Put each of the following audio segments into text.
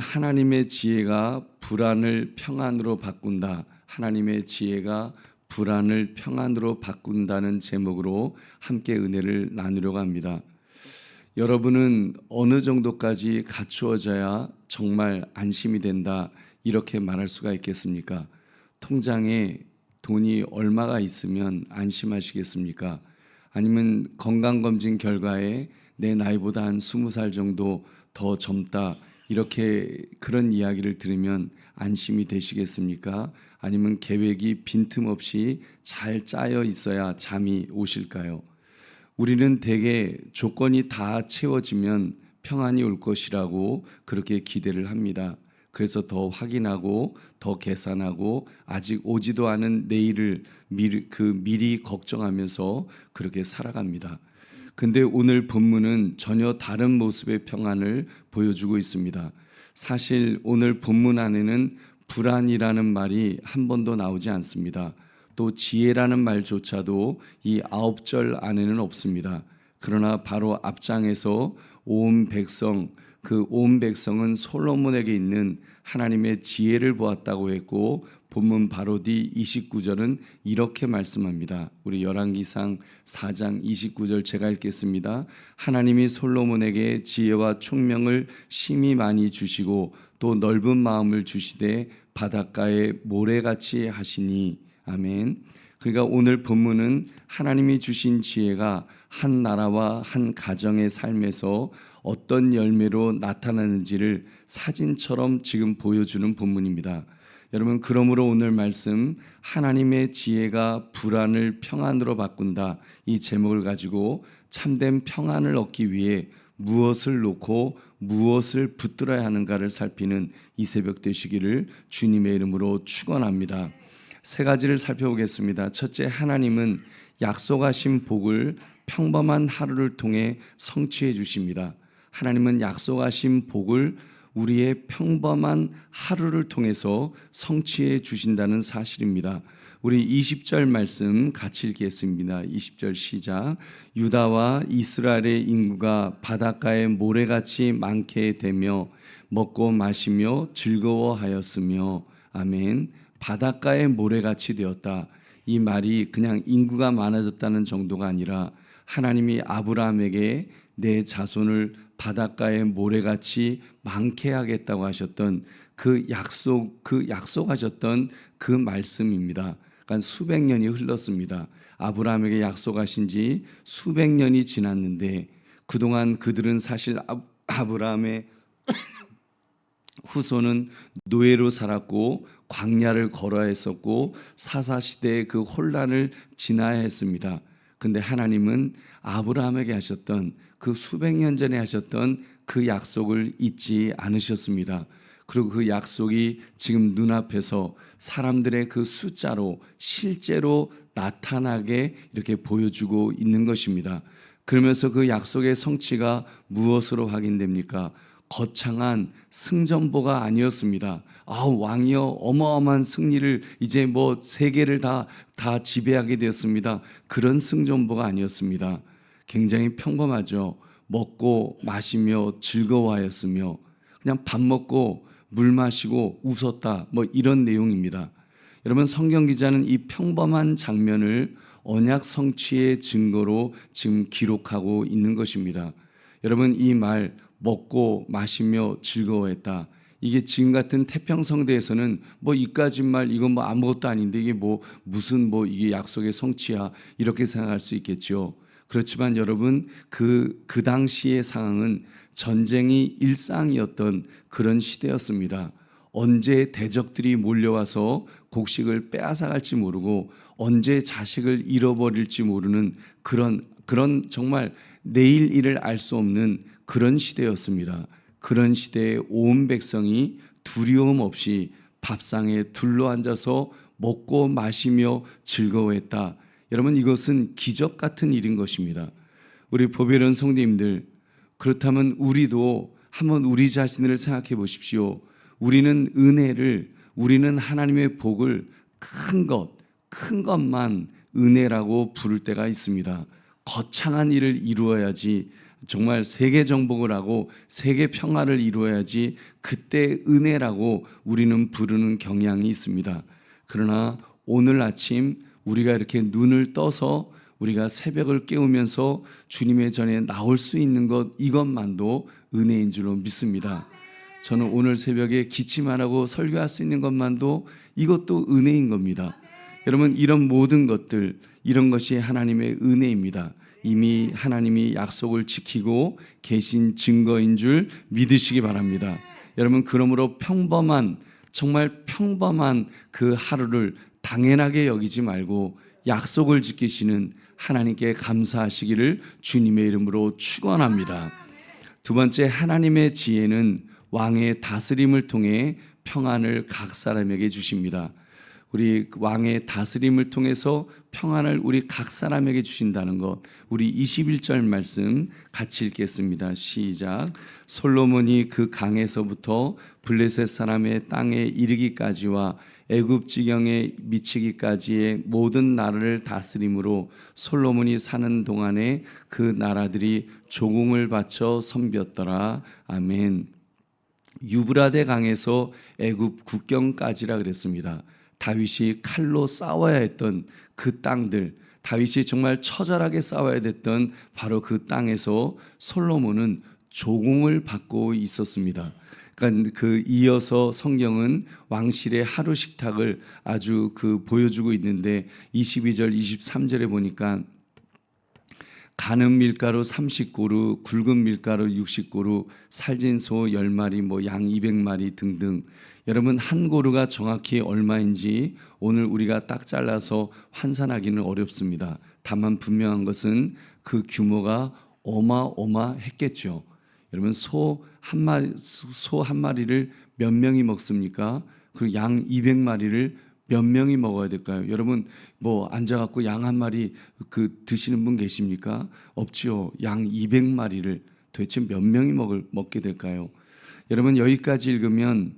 하나님의 지혜가 불안을 평안으로 바꾼다. 하나님의 지혜가 불안을 평안으로 바꾼다는 제목으로 함께 은혜를 나누려고 합니다. 여러분은 어느 정도까지 갖추어져야 정말 안심이 된다 이렇게 말할 수가 있겠습니까? 통장에 돈이 얼마가 있으면 안심하시겠습니까? 아니면 건강검진 결과에 내 나이보다 한 20살 정도 더 젊다 이렇게 그런 이야기를 들으면 안심이 되시겠습니까? 아니면 계획이 빈틈없이 잘 짜여 있어야 잠이 오실까요? 우리는 대개 조건이 다 채워지면 평안이 올 것이라고 그렇게 기대를 합니다. 그래서 더 확인하고 더 계산하고 아직 오지도 않은 내일을 미리 걱정하면서 그렇게 살아갑니다. 근데 오늘 본문은 전혀 다른 모습의 평안을 보여주고 있습니다. 사실 오늘 본문 안에는 불안이라는 말이 한 번도 나오지 않습니다. 또 지혜라는 말조차도 이 9절 안에는 없습니다. 그러나 바로 앞장에서 온 백성, 그 온 백성은 솔로몬에게 있는 하나님의 지혜를 보았다고 했고, 본문 바로 뒤 29절은 이렇게 말씀합니다. 우리 열왕기상 4장 29절 제가 읽겠습니다. 하나님이 솔로몬에게 지혜와 총명을 심히 많이 주시고 또 넓은 마음을 주시되 바닷가에 모래같이 하시니. 아멘. 그러니까 오늘 본문은 하나님이 주신 지혜가 한 나라와 한 가정의 삶에서 어떤 열매로 나타나는지를 사진처럼 지금 보여주는 본문입니다. 여러분, 그러므로 오늘 말씀 하나님의 지혜가 불안을 평안으로 바꾼다, 이 제목을 가지고 참된 평안을 얻기 위해 무엇을 놓고 무엇을 붙들어야 하는가를 살피는 이 새벽 되시기를 주님의 이름으로 축원합니다. 세 가지를 살펴보겠습니다. 첫째, 하나님은 약속하신 복을 평범한 하루를 통해 성취해 주십니다. 하나님은 약속하신 복을 우리의 평범한 하루를 통해서 성취해 주신다는 사실입니다. 우리 20절 말씀 같이 읽겠습니다. 20절 시작. 유다와 이스라엘의 인구가 바닷가에 모래같이 많게 되며 먹고 마시며 즐거워하였으며. 아멘. 바닷가에 모래같이 되었다. 이 말이 그냥 인구가 많아졌다는 정도가 아니라 하나님이 아브라함에게 내 자손을 바닷가에 모래같이 많게 하겠다고 하셨던 그 약속하셨던 그 말씀입니다. 그러니까 수백 년이 흘렀습니다. 아브라함에게 약속하신 지 수백 년이 지났는데 그동안 그들은 사실 아브라함의 후손은 노예로 살았고 광야를 걸어야 했었고 사사시대의 그 혼란을 지나야 했습니다. 근데 하나님은 아브라함에게 하셨던 그 수백 년 전에 하셨던 그 약속을 잊지 않으셨습니다. 그리고 그 약속이 지금 눈앞에서 사람들의 그 숫자로 실제로 나타나게 이렇게 보여주고 있는 것입니다. 그러면서 그 약속의 성취가 무엇으로 확인됩니까? 거창한 승전보가 아니었습니다. 왕이여 어마어마한 승리를 이제 세계를 다 지배하게 되었습니다. 그런 승전보가 아니었습니다. 굉장히 평범하죠. 먹고 마시며 즐거워하였으며 그냥 밥 먹고 물 마시고 웃었다, 이런 내용입니다. 여러분, 성경 기자는 이 평범한 장면을 언약 성취의 증거로 지금 기록하고 있는 것입니다. 여러분, 이 말 먹고 마시며 즐거워했다, 이게 지금 같은 태평성대에서는 이까지 말 이건 아무것도 아닌데 이게 무슨 이게 약속의 성취야 이렇게 생각할 수 있겠죠. 그렇지만 여러분, 그 당시의 상황은 전쟁이 일상이었던 그런 시대였습니다. 언제 대적들이 몰려와서 곡식을 빼앗아갈지 모르고 언제 자식을 잃어버릴지 모르는 그런 정말 내일 일을 알 수 없는 그런 시대였습니다. 그런 시대에 온 백성이 두려움 없이 밥상에 둘러앉아서 먹고 마시며 즐거워했다. 여러분, 이것은 기적 같은 일인 것입니다. 우리 보배로운 성도님들, 그렇다면 우리도 한번 우리 자신을 생각해 보십시오. 우리는 우리는 하나님의 복을 큰 것만 은혜라고 부를 때가 있습니다. 거창한 일을 이루어야지 정말 세계 정복을 하고 세계 평화를 이루어야지 그때 은혜라고 우리는 부르는 경향이 있습니다. 그러나 오늘 아침 우리가 이렇게 눈을 떠서 우리가 새벽을 깨우면서 주님의 전에 나올 수 있는 것, 이것만도 은혜인 줄로 믿습니다. 저는 오늘 새벽에 기침하라고 설교할 수 있는 것만도 이것도 은혜인 겁니다. 여러분, 이런 모든 것들, 이런 것이 하나님의 은혜입니다. 이미 하나님이 약속을 지키고 계신 증거인 줄 믿으시기 바랍니다. 여러분, 그러므로 평범한, 정말 평범한 그 하루를 당연하게 여기지 말고 약속을 지키시는 하나님께 감사하시기를 주님의 이름으로 축원합니다. 두 번째, 하나님의 지혜는 왕의 다스림을 통해 평안을 각 사람에게 주십니다. 우리 왕의 다스림을 통해서 평안을 우리 각 사람에게 주신다는 것, 우리 21절 말씀 같이 읽겠습니다. 시작. 솔로몬이 그 강에서부터 블레셋 사람의 땅에 이르기까지와 애굽 지경에 미치기까지의 모든 나라를 다스림으로 솔로몬이 사는 동안에 그 나라들이 조공을 바쳐 섬겼더라. 아멘. 유브라데 강에서 애굽 국경까지라 그랬습니다. 다윗이 칼로 싸워야 했던 그 땅들, 다윗이 정말 처절하게 싸워야 됐던 바로 그 땅에서 솔로몬은 조공을 받고 있었습니다. 그러니까 그 이어서 성경은 왕실의 하루 식탁을 아주 보여주고 있는데 22절 23절에 보니까 가는 밀가루 30고루, 굵은 밀가루 60고루, 살진 소 10마리, 양 200마리 등등. 여러분, 한 고루가 정확히 얼마인지 오늘 우리가 딱 잘라서 환산하기는 어렵습니다. 다만 분명한 것은 그 규모가 어마어마했겠죠. 여러분, 소 한 마리를 몇 명이 먹습니까? 그리고 양 200마리를 몇 명이 먹어야 될까요? 여러분, 앉아갖고 양 한 마리 드시는 분 계십니까? 없지요. 양 200마리를 도대체 몇 명이 먹게 될까요? 여러분, 여기까지 읽으면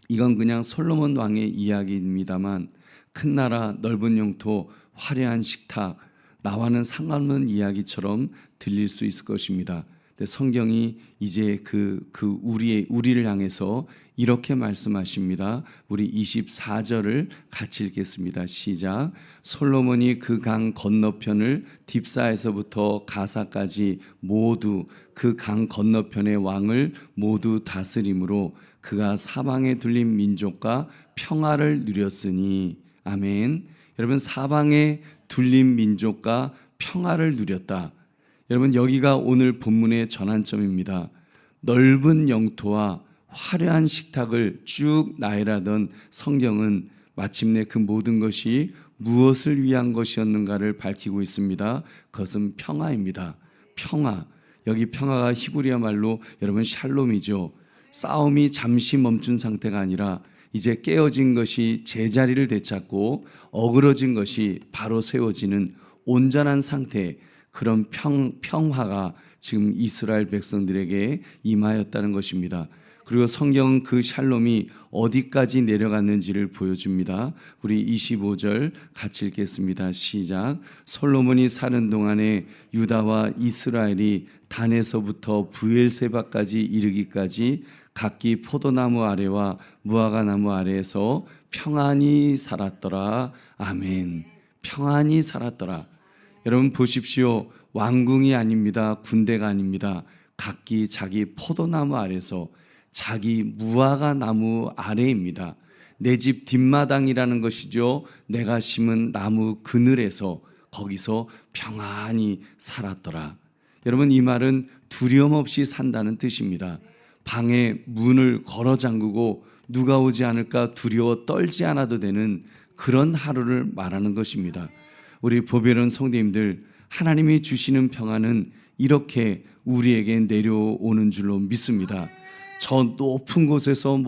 이건 그냥 솔로몬 왕의 이야기입니다만 큰 나라, 넓은 영토, 화려한 식탁, 나와는 상관없는 이야기처럼 들릴 수 있을 것입니다. 근데 성경이 이제 우리를 향해서 이렇게 말씀하십니다. 우리 24절을 같이 읽겠습니다. 시작. 솔로몬이 그 강 건너편을 딥사에서부터 가사까지 모두 그 강 건너편의 왕을 모두 다스림으로 그가 사방에 둘린 민족과 평화를 누렸으니. 아멘. 여러분, 사방에 둘린 민족과 평화를 누렸다. 여러분, 여기가 오늘 본문의 전환점입니다. 넓은 영토와 화려한 식탁을 쭉 나열하던 성경은 마침내 그 모든 것이 무엇을 위한 것이었는가를 밝히고 있습니다. 그것은 평화입니다. 평화. 여기 평화가 히브리어 말로 여러분 샬롬이죠. 싸움이 잠시 멈춘 상태가 아니라 이제 깨어진 것이 제자리를 되찾고 어그러진 것이 바로 세워지는 온전한 상태, 그런 평화가 지금 이스라엘 백성들에게 임하였다는 것입니다. 그리고 성경은 그 샬롬이 어디까지 내려갔는지를 보여줍니다. 우리 25절 같이 읽겠습니다. 시작. 솔로몬이 사는 동안에 유다와 이스라엘이 단에서부터 브엘세바까지 이르기까지 각기 포도나무 아래와 무화과 나무 아래에서 평안히 살았더라. 아멘. 평안히 살았더라. 여러분 보십시오. 왕궁이 아닙니다. 군대가 아닙니다. 각기 자기 포도나무 아래서, 자기 무화과 나무 아래입니다. 내 집 뒷마당이라는 것이죠. 내가 심은 나무 그늘에서, 거기서 평안히 살았더라. 여러분, 이 말은 두려움 없이 산다는 뜻입니다. 방에 문을 걸어 잠그고 누가 오지 않을까 두려워 떨지 않아도 되는 그런 하루를 말하는 것입니다. 우리 보배로운 성도님들, 하나님이 주시는 평안은 이렇게 우리에게 내려오는 줄로 믿습니다. 저 높은 곳에서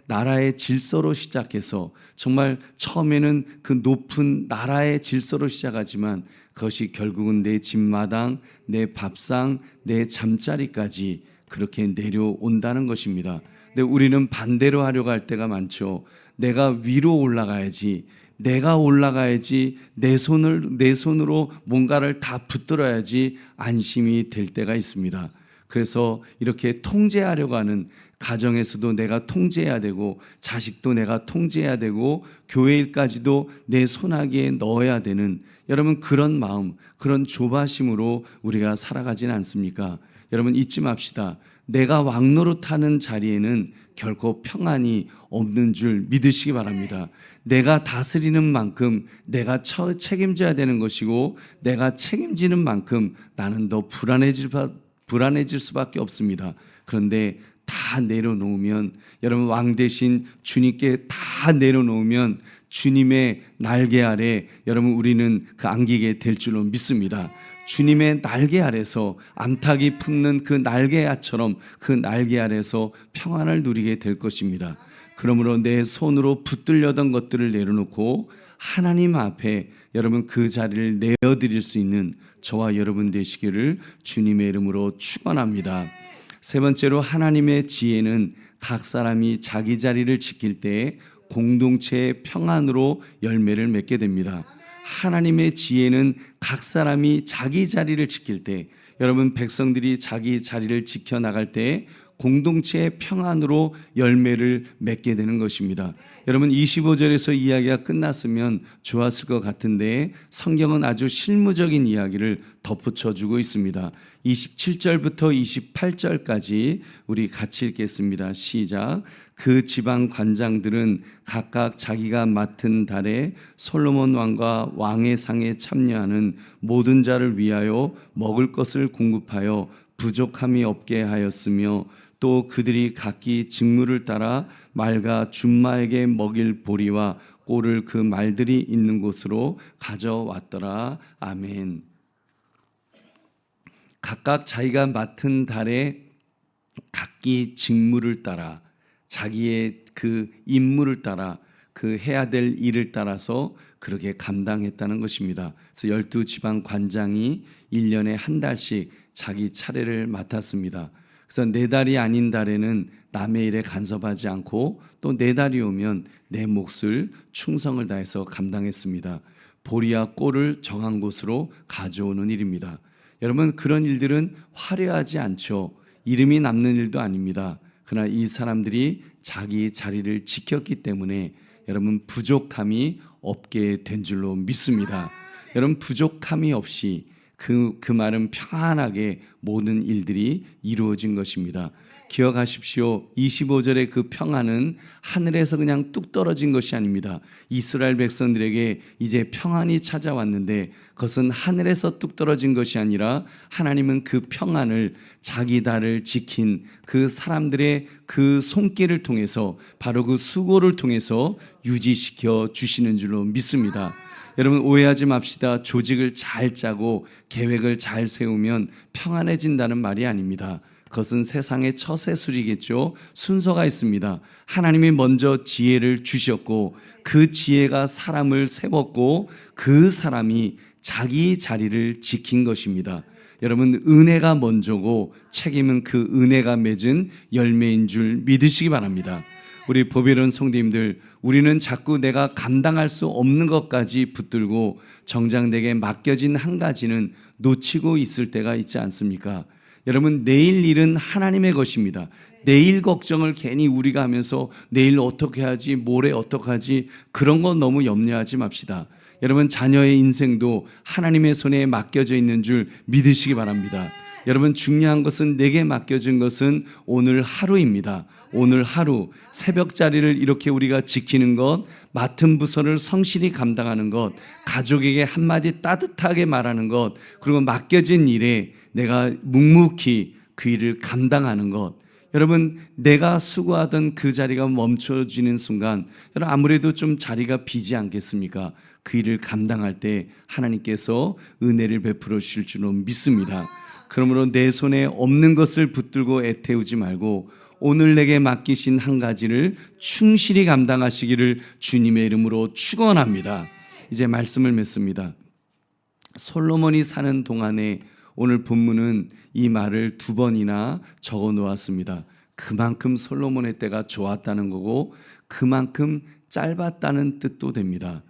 나라의 질서로 시작해서 정말 처음에는 그 높은 나라의 질서로 시작하지만 그것이 결국은 내 집마당, 내 밥상, 내 잠자리까지 그렇게 내려온다는 것입니다. 근데 우리는 반대로 하려고 할 때가 많죠. 내가 위로 올라가야지, 내가 올라가야지, 내 손으로 뭔가를 다 붙들어야지 안심이 될 때가 있습니다. 그래서 이렇게 통제하려고 하는, 가정에서도 내가 통제해야 되고, 자식도 내가 통제해야 되고, 교회 일까지도 내 손아귀에 넣어야 되는, 여러분 그런 마음, 그런 조바심으로 우리가 살아가지는 않습니까? 여러분 잊지 맙시다. 내가 왕노릇하는 자리에는 결코 평안이 없는 줄 믿으시기 바랍니다. 내가 다스리는 만큼 내가 책임져야 되는 것이고, 내가 책임지는 만큼 나는 더 불안해질 수밖에 없습니다. 그런데 다 내려놓으면, 여러분 왕 대신 주님께 다 내려놓으면 주님의 날개 아래 여러분 우리는 그 안기게 될 줄로 믿습니다. 주님의 날개 아래서, 암탉이 품는 그 날개야처럼 그 날개 아래서 평안을 누리게 될 것입니다. 그러므로 내 손으로 붙들려던 것들을 내려놓고 하나님 앞에 여러분 그 자리를 내어드릴 수 있는 저와 여러분 되시기를 주님의 이름으로 축원합니다. 세 번째로, 하나님의 지혜는 각 사람이 자기 자리를 지킬 때 공동체의 평안으로 열매를 맺게 됩니다. 하나님의 지혜는 각 사람이 자기 자리를 지킬 때, 여러분 백성들이 자기 자리를 지켜나갈 때 공동체의 평안으로 열매를 맺게 되는 것입니다. 여러분 25절에서 이야기가 끝났으면 좋았을 것 같은데 성경은 아주 실무적인 이야기를 덧붙여주고 있습니다. 27절부터 28절까지 우리 같이 읽겠습니다. 시작. 그 지방 관장들은 각각 자기가 맡은 달에 솔로몬 왕과 왕의 상에 참여하는 모든 자를 위하여 먹을 것을 공급하여 부족함이 없게 하였으며, 또 그들이 각기 직무를 따라 말과 준마에게 먹일 보리와 꼴을 그 말들이 있는 곳으로 가져왔더라. 아멘. 각각 자기가 맡은 달에 각기 직무를 따라, 자기의 그 임무를 따라, 그 해야 될 일을 따라서 그렇게 감당했다는 것입니다. 그래서 12지방 관장이 1년에 한 달씩 자기 차례를 맡았습니다. 그래서 내 달이 아닌 달에는 남의 일에 간섭하지 않고, 또 내 달이 오면 내 몫을 충성을 다해서 감당했습니다. 보리와 꼴을 정한 곳으로 가져오는 일입니다. 여러분 그런 일들은 화려하지 않죠. 이름이 남는 일도 아닙니다. 그러나 이 사람들이 자기 자리를 지켰기 때문에 여러분 부족함이 없게 된 줄로 믿습니다. 여러분 부족함이 없이 그 말은 평안하게 모든 일들이 이루어진 것입니다. 기억하십시오. 25절의 그 평안은 하늘에서 그냥 뚝 떨어진 것이 아닙니다. 이스라엘 백성들에게 이제 평안이 찾아왔는데 그것은 하늘에서 뚝 떨어진 것이 아니라 하나님은 그 평안을 자기 달을 지킨 그 사람들의 그 손길을 통해서, 바로 그 수고를 통해서 유지시켜 주시는 줄로 믿습니다. 여러분 오해하지 맙시다. 조직을 잘 짜고 계획을 잘 세우면 평안해진다는 말이 아닙니다. 그것은 세상의 처세술이겠죠. 순서가 있습니다. 하나님이 먼저 지혜를 주셨고 그 지혜가 사람을 세웠고 그 사람이 자기 자리를 지킨 것입니다. 여러분 은혜가 먼저고 책임은 그 은혜가 맺은 열매인 줄 믿으시기 바랍니다. 우리 보배로운 성도님들, 우리는 자꾸 내가 감당할 수 없는 것까지 붙들고 정작 내게 맡겨진 한 가지는 놓치고 있을 때가 있지 않습니까? 여러분 내일 일은 하나님의 것입니다. 내일 걱정을 괜히 우리가 하면서 내일 어떻게 하지, 모레 어떻게 하지, 그런 거 너무 염려하지 맙시다. 여러분 자녀의 인생도 하나님의 손에 맡겨져 있는 줄 믿으시기 바랍니다. 여러분 중요한 것은 내게 맡겨진 것은 오늘 하루입니다. 오늘 하루 새벽 자리를 이렇게 우리가 지키는 것, 맡은 부서를 성실히 감당하는 것, 가족에게 한마디 따뜻하게 말하는 것, 그리고 맡겨진 일에 내가 묵묵히 그 일을 감당하는 것. 여러분 내가 수고하던 그 자리가 멈춰지는 순간 여러분 아무래도 좀 자리가 비지 않겠습니까? 그 일을 감당할 때 하나님께서 은혜를 베풀어 주실 줄로 믿습니다. 그러므로 내 손에 없는 것을 붙들고 애태우지 말고 오늘 내게 맡기신 한 가지를 충실히 감당하시기를 주님의 이름으로 축원합니다. 이제 말씀을 맺습니다. 솔로몬이 사는 동안에 오늘 본문은 이 말을 2번이나 적어 놓았습니다. 그만큼 솔로몬의 때가 좋았다는 거고 그만큼 짧았다는 뜻도 됩니다.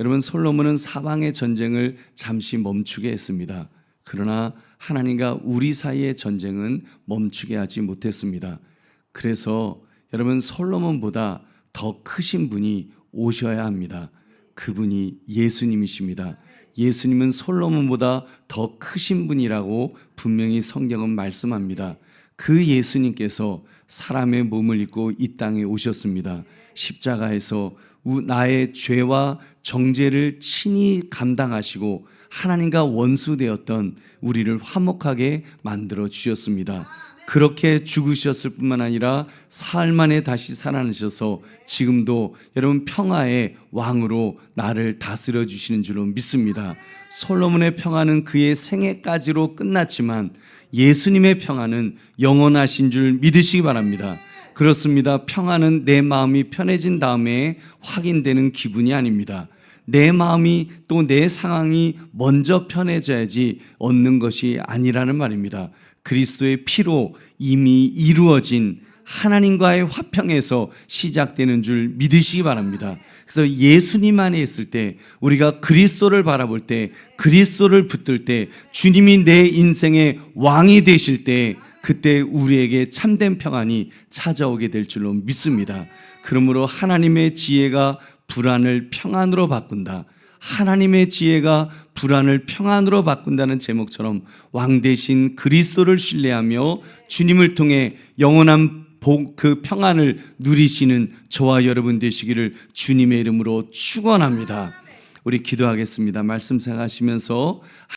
여러분, 솔로몬은 사방의 전쟁을 잠시 멈추게 했습니다. 그러나 하나님과 우리 사이의 전쟁은 멈추게 하지 못했습니다. 그래서 여러분, 솔로몬보다 더 크신 분이 오셔야 합니다. 그분이 예수님이십니다. 예수님은 솔로몬보다 더 크신 분이라고 분명히 성경은 말씀합니다. 그 예수님께서 사람의 몸을 입고 이 땅에 오셨습니다. 십자가에서 나의 죄와 정죄를 친히 감당하시고 하나님과 원수되었던 우리를 화목하게 만들어 주셨습니다. 그렇게 죽으셨을 뿐만 아니라 사흘 만에 다시 살아나셔서 지금도 여러분 평화의 왕으로 나를 다스려 주시는 줄로 믿습니다. 솔로몬의 평화는 그의 생애까지로 끝났지만 예수님의 평화는 영원하신 줄 믿으시기 바랍니다. 그렇습니다. 평화는 내 마음이 편해진 다음에 확인되는 기분이 아닙니다. 내 마음이 또 내 상황이 먼저 편해져야지 얻는 것이 아니라는 말입니다. 그리스도의 피로 이미 이루어진 하나님과의 화평에서 시작되는 줄 믿으시기 바랍니다. 그래서 예수님 안에 있을 때, 우리가 그리스도를 바라볼 때, 그리스도를 붙들 때, 주님이 내 인생의 왕이 되실 때, 그때 우리에게 참된 평안이 찾아오게 될 줄로 믿습니다. 그러므로 하나님의 지혜가 불안을 평안으로 바꾼다. 하나님의 지혜가 불안을 평안으로 바꾼다는 제목처럼 왕 대신 그리스도를 신뢰하며 주님을 통해 영원한 그 평안을 누리시는 저와 여러분 되시기를 주님의 이름으로 축원합니다. 우리 기도하겠습니다. 말씀 생각하시면서